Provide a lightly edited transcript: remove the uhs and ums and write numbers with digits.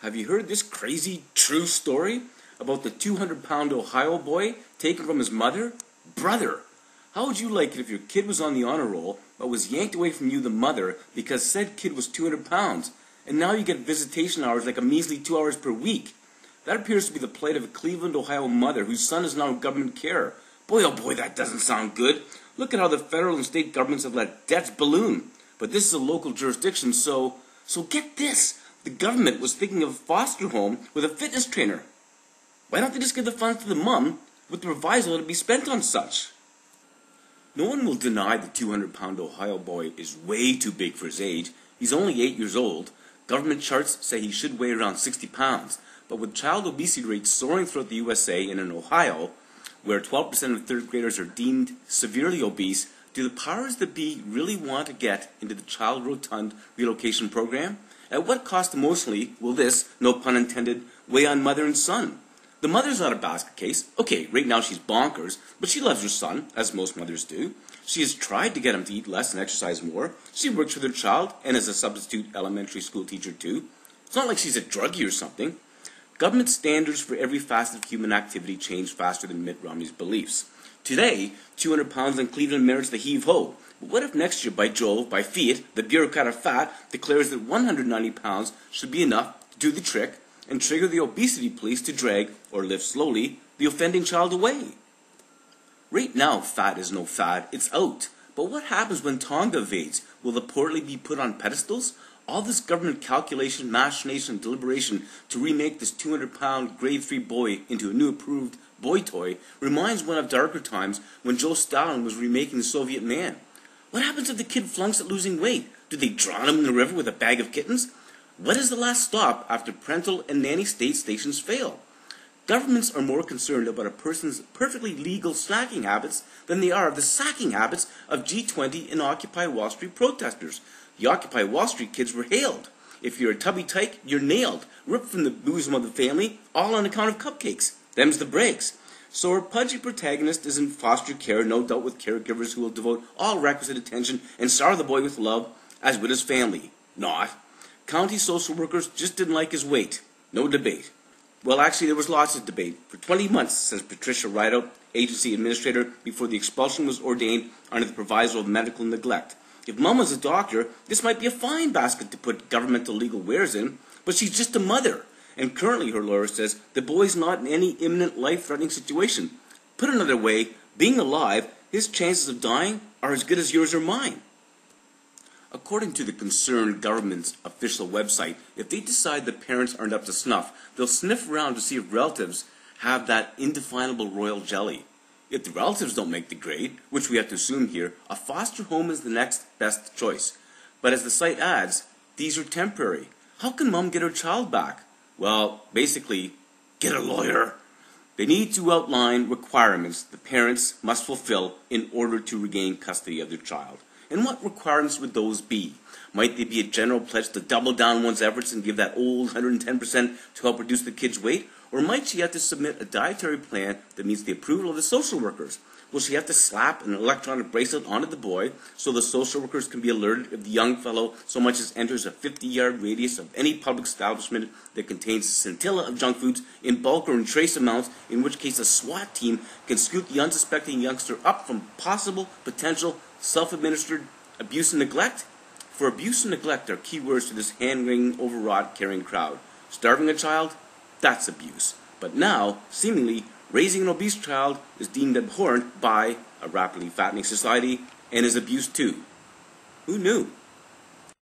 Have you heard this crazy true story about the 200-pound Ohio boy taken from his mother? Brother, how would you like it if your kid was on the honor roll but was yanked away from you, the mother, because said kid was 200 pounds, and now you get visitation hours like a measly 2 hours per week? That appears to be the plight of a Cleveland, Ohio mother whose son is now in government care. Boy, oh boy, that doesn't sound good. Look at how the federal and state governments have let debts balloon. But this is a local jurisdiction, so get this. The government was thinking of a foster home with a fitness trainer. Why don't they just give the funds to the mum with the proviso to be spent on such? No one will deny the 200-pound Ohio boy is way too big for his age. He's only 8 years old. Government charts say he should weigh around 60 pounds. But with child obesity rates soaring throughout the USA and in Ohio, where 12% of third graders are deemed severely obese, do the powers that be really want to get into the child rotund relocation program? At what cost emotionally will this, no pun intended, weigh on mother and son? The mother's not a basket case. Okay, right now she's bonkers, but she loves her son, as most mothers do. She has tried to get him to eat less and exercise more. She works with her child and is a substitute elementary school teacher too. It's not like she's a druggie or something. Government standards for every facet of human activity change faster than Mitt Romney's beliefs. Today, 200 pounds in Cleveland merits the heave-ho. But what if next year, by Jove, by fiat, the bureaucrat of fat declares that 190 pounds should be enough to do the trick and trigger the obesity police to drag, or lift slowly, the offending child away? Right now, fat is no fad, it's out. But what happens when Tonga invades? Will the portly be put on pedestals? All this government calculation, machination, and deliberation to remake this 200-pound grade 3 boy into a new approved boy toy reminds one of darker times when Joe Stalin was remaking the Soviet man. What happens if the kid flunks at losing weight? Do they drown him in the river with a bag of kittens? What is the last stop after parental and nanny state stations fail? Governments are more concerned about a person's perfectly legal snacking habits than they are of the sacking habits of G20 and Occupy Wall Street protesters. The Occupy Wall Street kids were hailed. If you're a tubby tyke, you're nailed. Ripped from the bosom of the family, all on account of cupcakes. Them's the breaks. So our pudgy protagonist is in foster care, no doubt with caregivers who will devote all requisite attention and shower the boy with love, as with his family. Not. County social workers just didn't like his weight. No debate. Well, actually, there was lots of debate. For 20 months, says Patricia Rideout, agency administrator, before the expulsion was ordained under the proviso of medical neglect. If Mum was a doctor, this might be a fine basket to put governmental legal wares in, but she's just a mother. And currently, her lawyer says, the boy's not in any imminent life-threatening situation. Put another way, being alive, his chances of dying are as good as yours or mine. According to the concerned government's official website, if they decide the parents aren't up to snuff, they'll sniff around to see if relatives have that indefinable royal jelly. If the relatives don't make the grade, which we have to assume here, a foster home is the next best choice. But as the site adds, these are temporary. How can Mum get her child back? Well, basically, get a lawyer. They need to outline requirements the parents must fulfill in order to regain custody of their child. And what requirements would those be? Might they be a general pledge to double down one's efforts and give that old 110% to help reduce the kid's weight? Or might she have to submit a dietary plan that meets the approval of the social workers? Will she have to slap an electronic bracelet onto the boy so the social workers can be alerted if the young fellow so much as enters a 50-yard radius of any public establishment that contains a scintilla of junk foods in bulk or in trace amounts, in which case a SWAT team can scoop the unsuspecting youngster up from possible, potential, self-administered abuse and neglect? For abuse and neglect are key words to this hand-wringing, overwrought, caring crowd. Starving a child? That's abuse. But now, seemingly, raising an obese child is deemed abhorrent by a rapidly fattening society and is abuse too. Who knew?